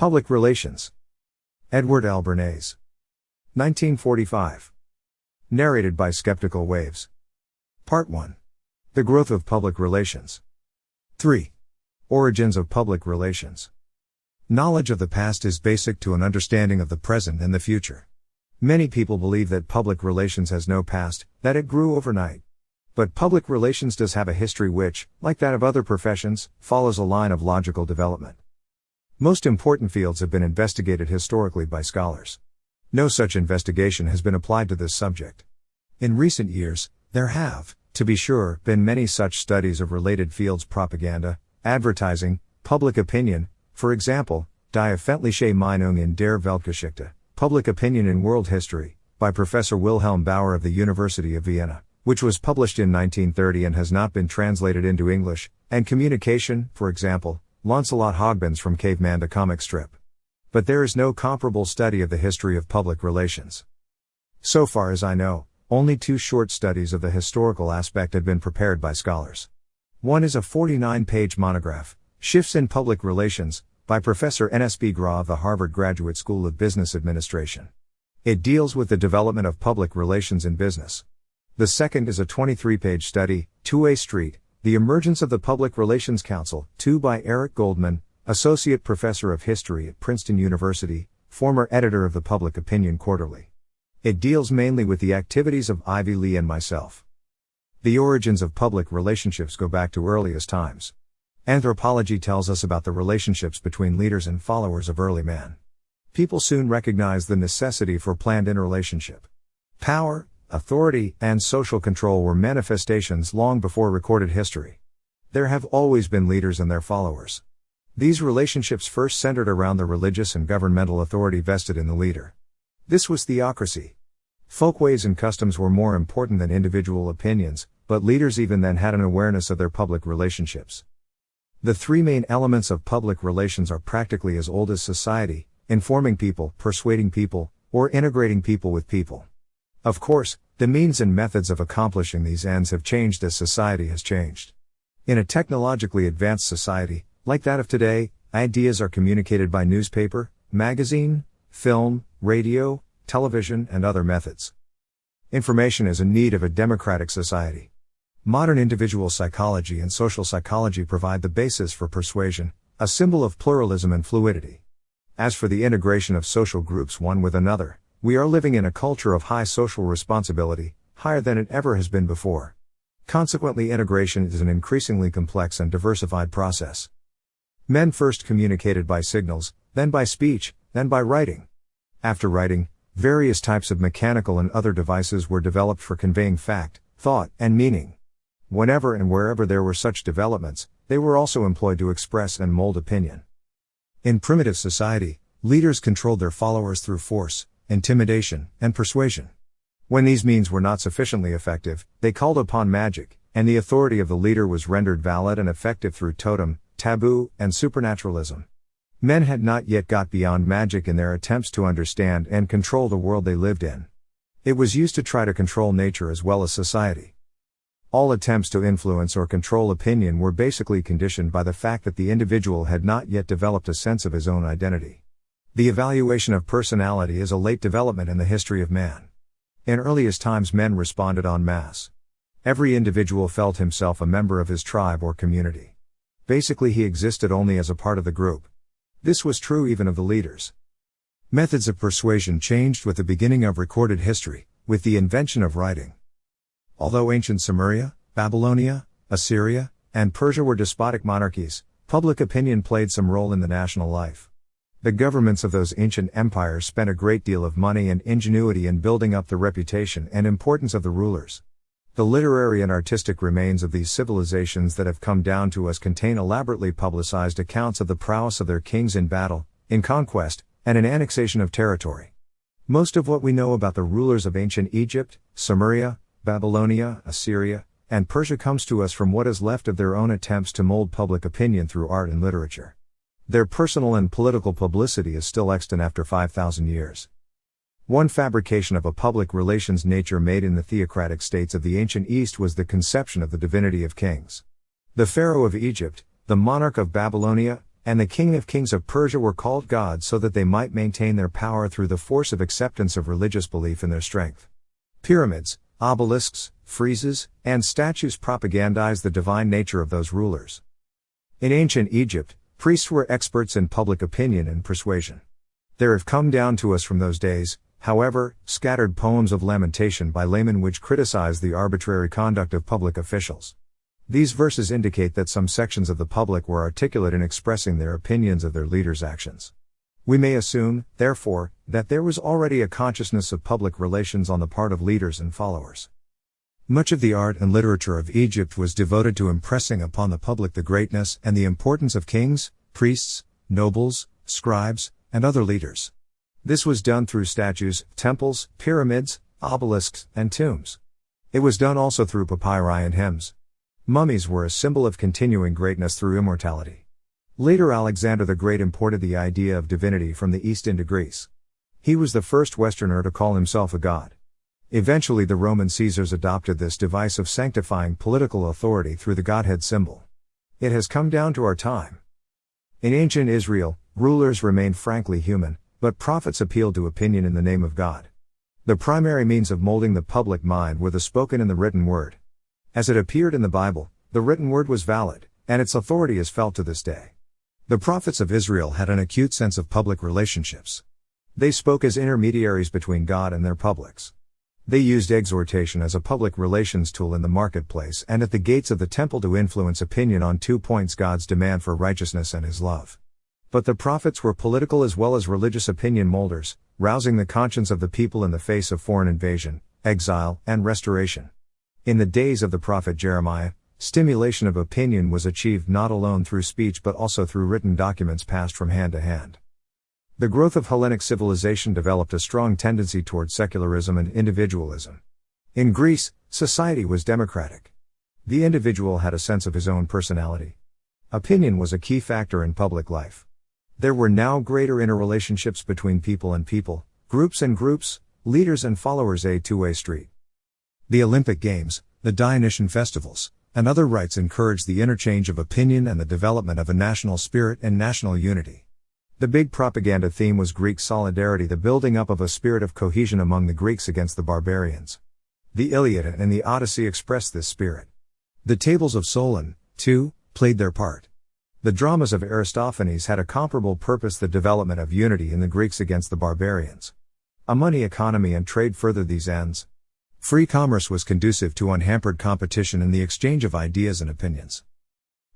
Public Relations. Edward L. Bernays. 1945. Narrated by Skeptical Waves. Part 1. The Growth of Public Relations. 3. Origins of Public Relations. Knowledge of the past is basic to an understanding of the present and the future. Many people believe that public relations has no past, that it grew overnight. But public relations does have a history which, like that of other professions, follows a line of logical development. Most important fields have been investigated historically by scholars. No such investigation has been applied to this subject. In recent years, there have, to be sure, been many such studies of related fields: propaganda, advertising, public opinion, for example, Die öffentliche Meinung in der Weltgeschichte, Public Opinion in World History, by Professor Wilhelm Bauer of the University of Vienna, which was published in 1930 and has not been translated into English, and Communication, for example, Lancelot Hogben's From Caveman to Comic Strip. But there is no comparable study of the history of public relations. So far as I know, only 2 short studies of the historical aspect have been prepared by scholars. One is a 49-page monograph, Shifts in Public Relations, by Professor N.S.B. Grau of the Harvard Graduate School of Business Administration. It deals with the development of public relations in business. The second is a 23-page study, 2A Street, The Emergence of the Public Relations Council, 2 by Eric Goldman, Associate Professor of History at Princeton University, former editor of the Public Opinion Quarterly. It deals mainly with the activities of Ivy Lee and myself. The origins of public relationships go back to earliest times. Anthropology tells us about the relationships between leaders and followers of early man. People soon recognized the necessity for planned interrelationship. Power, authority, and social control were manifestations long before recorded history. There have always been leaders and their followers. These relationships first centered around the religious and governmental authority vested in the leader. This was theocracy. Folkways and customs were more important than individual opinions, but leaders even then had an awareness of their public relationships. The 3 main elements of public relations are practically as old as society: informing people, persuading people, or integrating people with people. Of course, the means and methods of accomplishing these ends have changed as society has changed. In a technologically advanced society, like that of today, ideas are communicated by newspaper, magazine, film, radio, television, and other methods. Information is in need of a democratic society. Modern individual psychology and social psychology provide the basis for persuasion, a symbol of pluralism and fluidity. As for the integration of social groups one with another, we are living in a culture of high social responsibility, higher than it ever has been before. Consequently, integration is an increasingly complex and diversified process. Men first communicated by signals, then by speech, then by writing. After writing, various types of mechanical and other devices were developed for conveying fact, thought, and meaning. Whenever and wherever there were such developments, they were also employed to express and mold opinion. In primitive society, leaders controlled their followers through force, intimidation, and persuasion. When these means were not sufficiently effective, they called upon magic, and the authority of the leader was rendered valid and effective through totem, taboo, and supernaturalism. Men had not yet got beyond magic in their attempts to understand and control the world they lived in. It was used to try to control nature as well as society. All attempts to influence or control opinion were basically conditioned by the fact that the individual had not yet developed a sense of his own identity. The evaluation of personality is a late development in the history of man. In earliest times, men responded en masse. Every individual felt himself a member of his tribe or community. Basically, he existed only as a part of the group. This was true even of the leaders. Methods of persuasion changed with the beginning of recorded history, with the invention of writing. Although ancient Sumeria, Babylonia, Assyria, and Persia were despotic monarchies, public opinion played some role in the national life. The governments of those ancient empires spent a great deal of money and ingenuity in building up the reputation and importance of the rulers. The literary and artistic remains of these civilizations that have come down to us contain elaborately publicized accounts of the prowess of their kings in battle, in conquest, and in annexation of territory. Most of what we know about the rulers of ancient Egypt, Sumeria, Babylonia, Assyria, and Persia comes to us from what is left of their own attempts to mold public opinion through art and literature. Their personal and political publicity is still extant after 5,000 years. One fabrication of a public relations nature made in the theocratic states of the ancient East was the conception of the divinity of kings. The pharaoh of Egypt, the monarch of Babylonia, and the king of kings of Persia were called gods so that they might maintain their power through the force of acceptance of religious belief in their strength. Pyramids, obelisks, friezes, and statues propagandize the divine nature of those rulers. In ancient Egypt, priests were experts in public opinion and persuasion. There have come down to us from those days, however, scattered poems of lamentation by laymen which criticize the arbitrary conduct of public officials. These verses indicate that some sections of the public were articulate in expressing their opinions of their leaders' actions. We may assume, therefore, that there was already a consciousness of public relations on the part of leaders and followers. Much of the art and literature of Egypt was devoted to impressing upon the public the greatness and the importance of kings, priests, nobles, scribes, and other leaders. This was done through statues, temples, pyramids, obelisks, and tombs. It was done also through papyri and hymns. Mummies were a symbol of continuing greatness through immortality. Later Alexander the Great imported the idea of divinity from the East into Greece. He was the first Westerner to call himself a god. Eventually the Roman Caesars adopted this device of sanctifying political authority through the godhead symbol. It has come down to our time. In ancient Israel, rulers remained frankly human, but prophets appealed to opinion in the name of God. The primary means of molding the public mind were the spoken and the written word. As it appeared in the Bible, the written word was valid, and its authority is felt to this day. The prophets of Israel had an acute sense of public relationships. They spoke as intermediaries between God and their publics. They used exhortation as a public relations tool in the marketplace and at the gates of the temple to influence opinion on 2 points: God's demand for righteousness and His love. But the prophets were political as well as religious opinion molders, rousing the conscience of the people in the face of foreign invasion, exile, and restoration. In the days of the prophet Jeremiah, stimulation of opinion was achieved not alone through speech but also through written documents passed from hand to hand. The growth of Hellenic civilization developed a strong tendency toward secularism and individualism. In Greece, society was democratic. The individual had a sense of his own personality. Opinion was a key factor in public life. There were now greater interrelationships between people and people, groups and groups, leaders and followers, a two-way street. The Olympic Games, the Dionysian festivals, and other rites encouraged the interchange of opinion and the development of a national spirit and national unity. The big propaganda theme was Greek solidarity, the building up of a spirit of cohesion among the Greeks against the barbarians. The Iliad and the Odyssey expressed this spirit. The tables of Solon, too, played their part. The dramas of Aristophanes had a comparable purpose: the development of unity in the Greeks against the barbarians. A money economy and trade furthered these ends. Free commerce was conducive to unhampered competition and the exchange of ideas and opinions.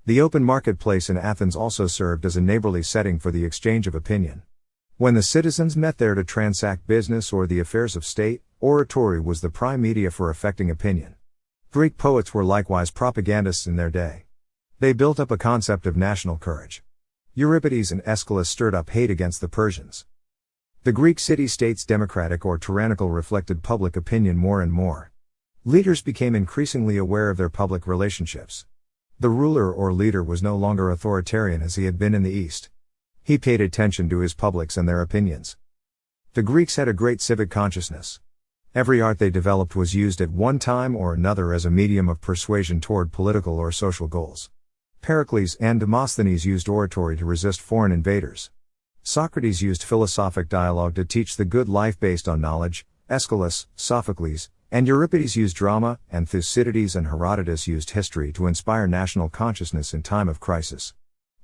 The open marketplace in Athens also served as a neighborly setting for the exchange of opinion. When the citizens met there to transact business or the affairs of state, oratory was the prime media for effecting opinion. Greek poets were likewise propagandists in their day. They built up a concept of national courage. Euripides and Aeschylus stirred up hate against the Persians. The Greek city-states, democratic or tyrannical, reflected public opinion more and more. Leaders became increasingly aware of their public relationships. The ruler or leader was no longer authoritarian as he had been in the East. He paid attention to his publics and their opinions. The Greeks had a great civic consciousness. Every art they developed was used at one time or another as a medium of persuasion toward political or social goals. Pericles and Demosthenes used oratory to resist foreign invaders. Socrates used philosophic dialogue to teach the good life based on knowledge. Aeschylus, Sophocles, and Euripides used drama, and Thucydides and Herodotus used history to inspire national consciousness in time of crisis.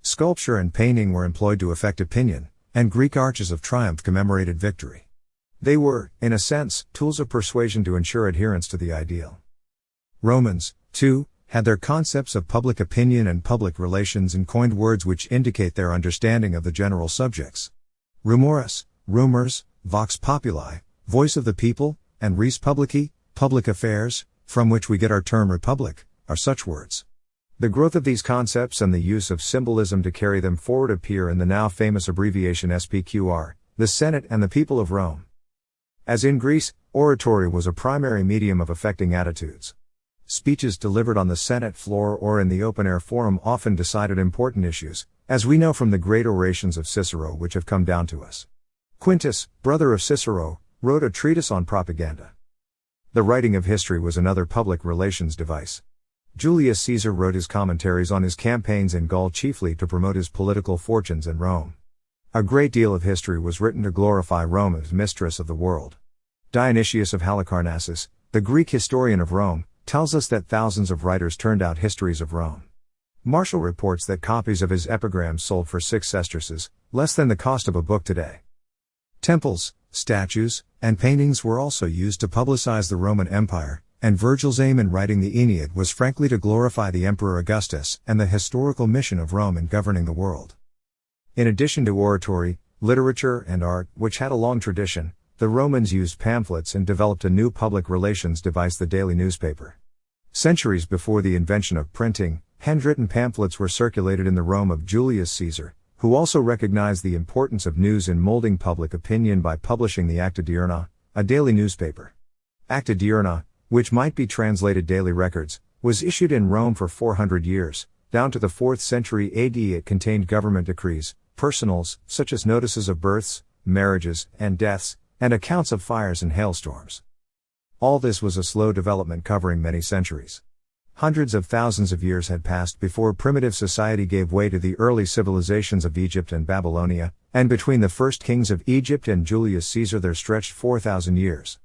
Sculpture and painting were employed to affect opinion, and Greek arches of triumph commemorated victory. They were, in a sense, tools of persuasion to ensure adherence to the ideal. Romans, too, had their concepts of public opinion and public relations and coined words which indicate their understanding of the general subjects. Rumoris, rumors, vox populi, voice of the people, and res publici, public affairs, from which we get our term republic, are such words. The growth of these concepts and the use of symbolism to carry them forward appear in the now famous abbreviation SPQR, the Senate and the people of Rome. As in Greece, oratory was a primary medium of affecting attitudes. Speeches delivered on the Senate floor or in the open-air forum often decided important issues, as we know from the great orations of Cicero which have come down to us. Quintus, brother of Cicero, wrote a treatise on propaganda. The writing of history was another public relations device. Julius Caesar wrote his commentaries on his campaigns in Gaul chiefly to promote his political fortunes in Rome. A great deal of history was written to glorify Rome as mistress of the world. Dionysius of Halicarnassus, the Greek historian of Rome, tells us that thousands of writers turned out histories of Rome. Martial reports that copies of his epigrams sold for 6 sesterces, less than the cost of a book today. Temples, statues, and paintings were also used to publicize the Roman Empire, and Virgil's aim in writing the Aeneid was frankly to glorify the Emperor Augustus and the historical mission of Rome in governing the world. In addition to oratory, literature, and art, which had a long tradition, the Romans used pamphlets and developed a new public relations device, the daily newspaper. Centuries before the invention of printing, handwritten pamphlets were circulated in the Rome of Julius Caesar, who also recognized the importance of news in molding public opinion by publishing the Acta Diurna, a daily newspaper. Acta Diurna, which might be translated daily records, was issued in Rome for 400 years. Down to the 4th century AD it contained government decrees, personals, such as notices of births, marriages, and deaths, and accounts of fires and hailstorms. All this was a slow development covering many centuries. Hundreds of thousands of years had passed before primitive society gave way to the early civilizations of Egypt and Babylonia, and between the first kings of Egypt and Julius Caesar there stretched 4,000 years.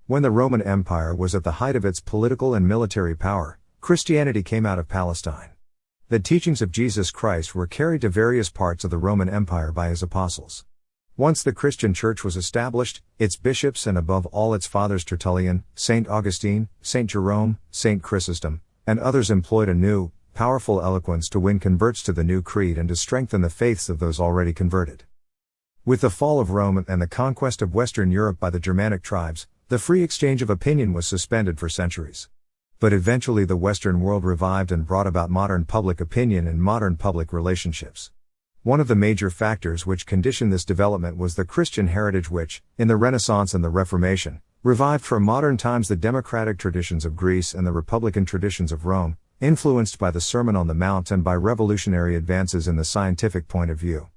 When the Roman Empire was at the height of its political and military power, Christianity came out of Palestine. The teachings of Jesus Christ were carried to various parts of the Roman Empire by his apostles. Once the Christian Church was established, its bishops and above all its fathers Tertullian, St. Augustine, St. Jerome, St. Chrysostom, and others employed a new, powerful eloquence to win converts to the new creed and to strengthen the faiths of those already converted. With the fall of Rome and the conquest of Western Europe by the Germanic tribes, the free exchange of opinion was suspended for centuries. But eventually the Western world revived and brought about modern public opinion and modern public relationships. One of the major factors which conditioned this development was the Christian heritage which, in the Renaissance and the Reformation, revived for modern times the democratic traditions of Greece and the republican traditions of Rome, influenced by the Sermon on the Mount and by revolutionary advances in the scientific point of view.